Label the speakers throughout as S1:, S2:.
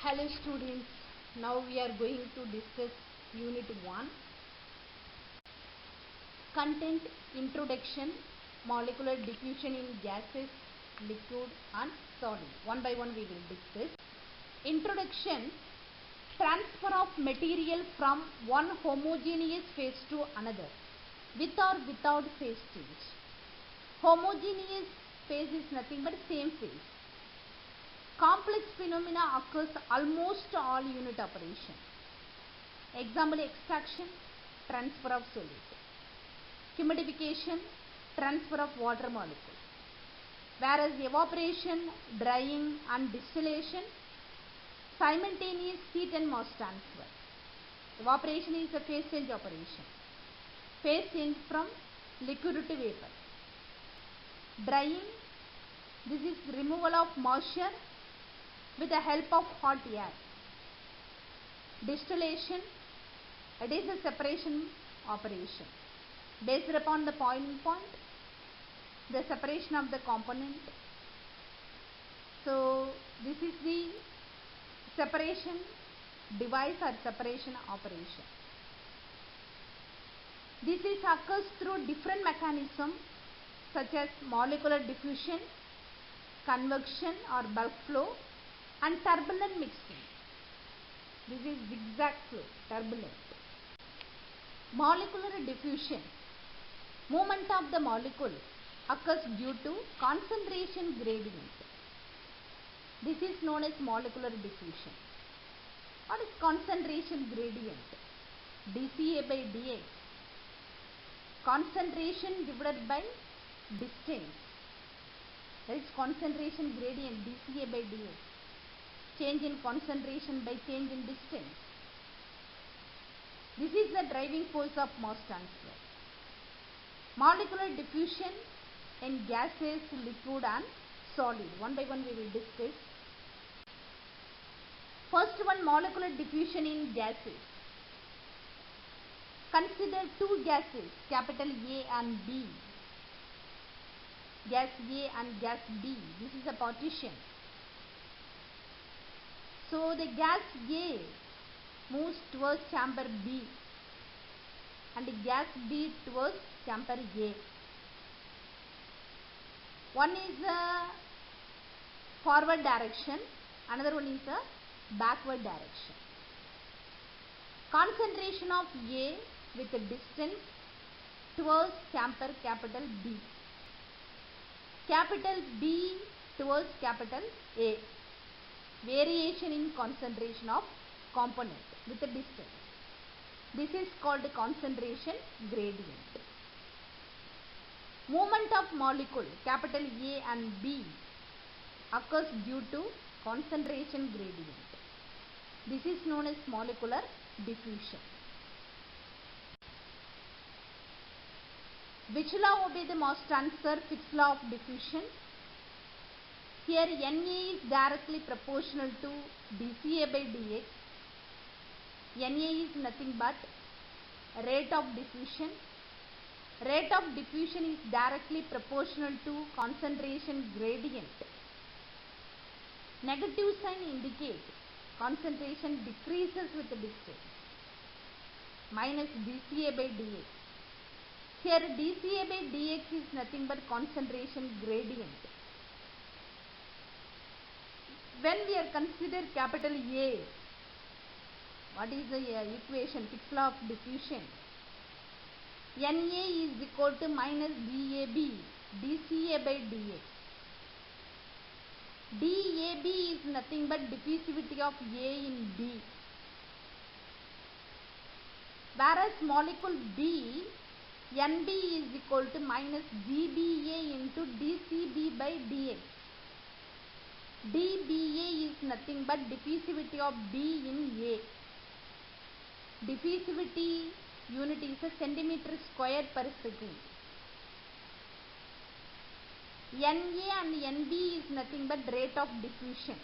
S1: Hello students, now we are going to discuss Unit 1. Content, Introduction, Molecular Diffusion in Gases, Liquid and Solid. One by one we will discuss. Introduction, transfer of material from one homogeneous phase to another, with or without phase change. Homogeneous phase is nothing but same phase. Complex phenomena occurs almost all unit operation. Example, extraction, transfer of solute. Humidification, transfer of water molecule. Whereas evaporation, drying and distillation, simultaneous heat and mass transfer. Evaporation is a phase change operation. Phase change from liquid to vapor. Drying, this is removal of moisture with the help of hot air. Distillation, it is a separation operation. Based upon the boiling point, the separation of the component. So this is the separation device or separation operation. This is occurs through different mechanisms such as molecular diffusion, convection or bulk flow, and turbulent mixing. This is zigzag flow, turbulent. Molecular diffusion. Movement of the molecule occurs due to concentration gradient. This is known as molecular diffusion. What is concentration gradient? dCA by dx. Concentration divided by distance. That is concentration gradient, dCA by dx. Change in concentration by change in distance. This is the driving force of mass transfer. Molecular diffusion in gases, liquid and solid. One by one we will discuss. First one, molecular diffusion in gases. Consider two gases, capital A and B. Gas A and gas B. This is a partition. So the gas A moves towards chamber B and the gas B towards chamber A. One is a forward direction, another one is a backward direction. Concentration of A with a distance towards chamber capital B. Capital B towards capital A. Variation in concentration of component with a distance. This is called concentration gradient. Movement of molecule capital A and B occurs due to concentration gradient. This is known as molecular diffusion. Which law obeys the mass transfer? Fick's law of diffusion. Here Na is directly proportional to dCA by dx. Na is nothing but rate of diffusion. Rate of diffusion is directly proportional to concentration gradient. Negative sign indicates concentration decreases with the distance. Minus dCA by dx. Here dCA by dx is nothing but concentration gradient. When we are consider capital A, what is the equation? Fick's law of diffusion. Na is equal to minus dAb, dCA by dx. dAb is nothing but diffusivity of A in B. Whereas molecule B, Nb is equal to minus dBa into dCb by dx. dBa is nothing but diffusivity of B in A. Diffusivity unit is a centimeter square per second. Na and Nb is nothing but rate of diffusion.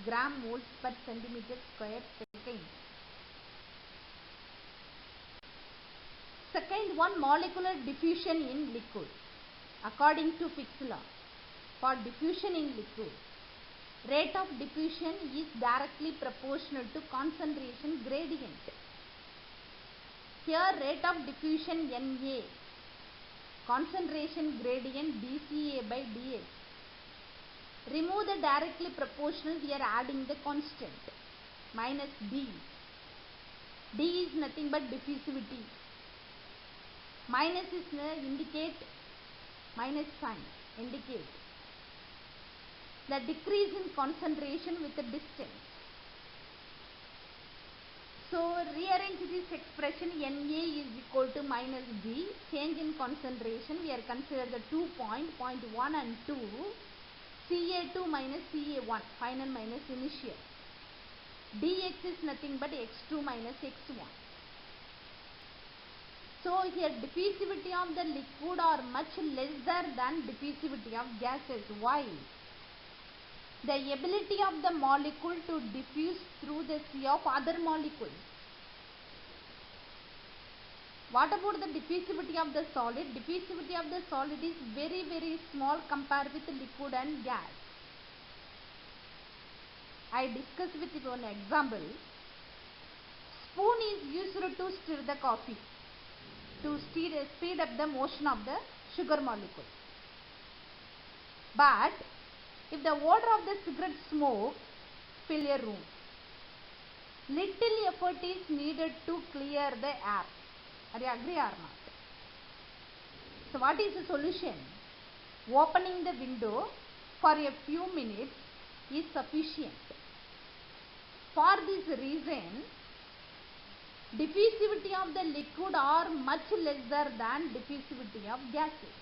S1: Gram moles per centimeter square second. Second one, molecular diffusion in liquid. According to Fick's law, for diffusion in liquid, Rate of diffusion is directly proportional to concentration gradient. Here rate of diffusion Na, concentration gradient dCA by dx. Remove the directly proportional, we are adding the constant minus d. D is nothing but diffusivity. Minus is indicate, minus sign indicate the decrease in concentration with the distance. So rearrange this expression. Na is equal to minus d, change in concentration, we are consider the 2 point 1 and 2, Ca2 minus Ca1, final minus initial. Dx is nothing but x2 minus x1. So here diffusivity of the liquid are much lesser than diffusivity of gases. Why? The ability of the molecule to diffuse through the sea of other molecules. What about the diffusivity of the solid? Diffusivity of the solid is very small compared with liquid and gas. I discussed with you one example. Spoon is used to stir the coffee, to speed up the motion of the sugar molecule. But if the odor of the cigarette smoke fill a room, little effort is needed to clear the air. Are you agree or not? So what is the solution? Opening the window for a few minutes is sufficient. For this reason, diffusivity of the liquid are much lesser than diffusivity of gases.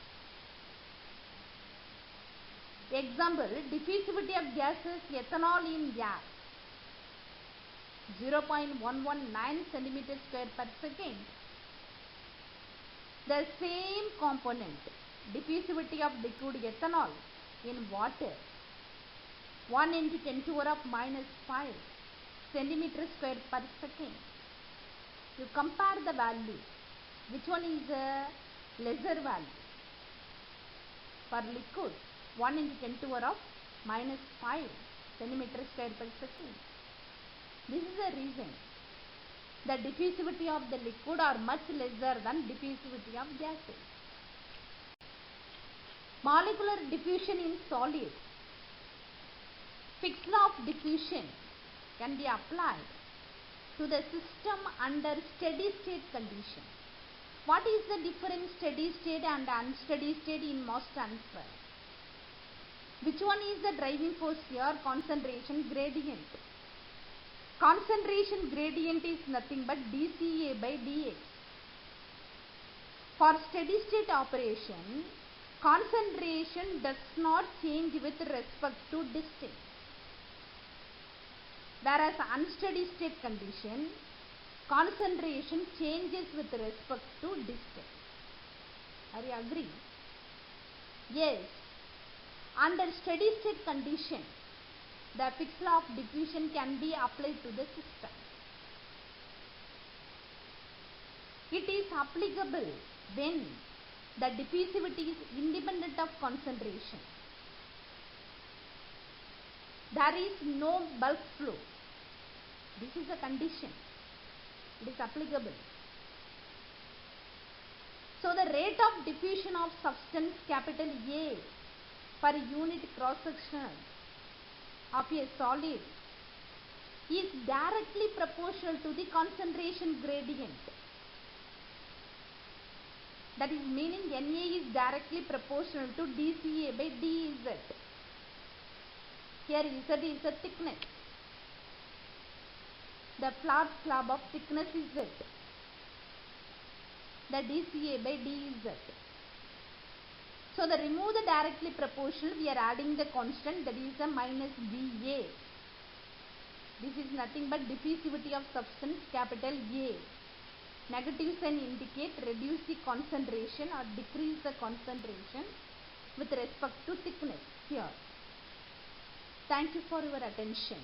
S1: Example, diffusivity of gases, ethanol in gas 0.119 centimeter square per second. The same component, diffusivity of liquid ethanol in water 1 into 10 to the power of minus 5 centimeter square per second. You compare the value. Which one is a lesser value? For liquid, 1 into 10 to the power of minus 5 centimeter square per second. This is the reason the diffusivity of the liquid are much lesser than diffusivity of gases. Molecular diffusion in solid. Fick's law of diffusion can be applied to the system under steady state condition. What is the difference steady state and unsteady state in mass transfer? Which one is the driving force here? Concentration gradient. Concentration gradient is nothing but dCA by dx. For steady state operation, concentration does not change with respect to distance. Whereas unsteady state condition, concentration changes with respect to distance. Are you agree? Yes. Under steady state condition, the Fick's law of diffusion can be applied to the system. It is applicable when the diffusivity is independent of concentration. There is no bulk flow. This is a condition. It is applicable. So the rate of diffusion of substance capital A per unit cross section of a solid is directly proportional to the concentration gradient. That is meaning Na is directly proportional to dCA by dZ. Here Z is the thickness. The flat slab of thickness is Z. The dCA by dZ. So the remove the directly proportional, we are adding the constant, that is the minus dA. This is nothing but diffusivity of substance capital A. Negative sign indicate reduce the concentration or decrease the concentration with respect to thickness here. Thank you for your attention.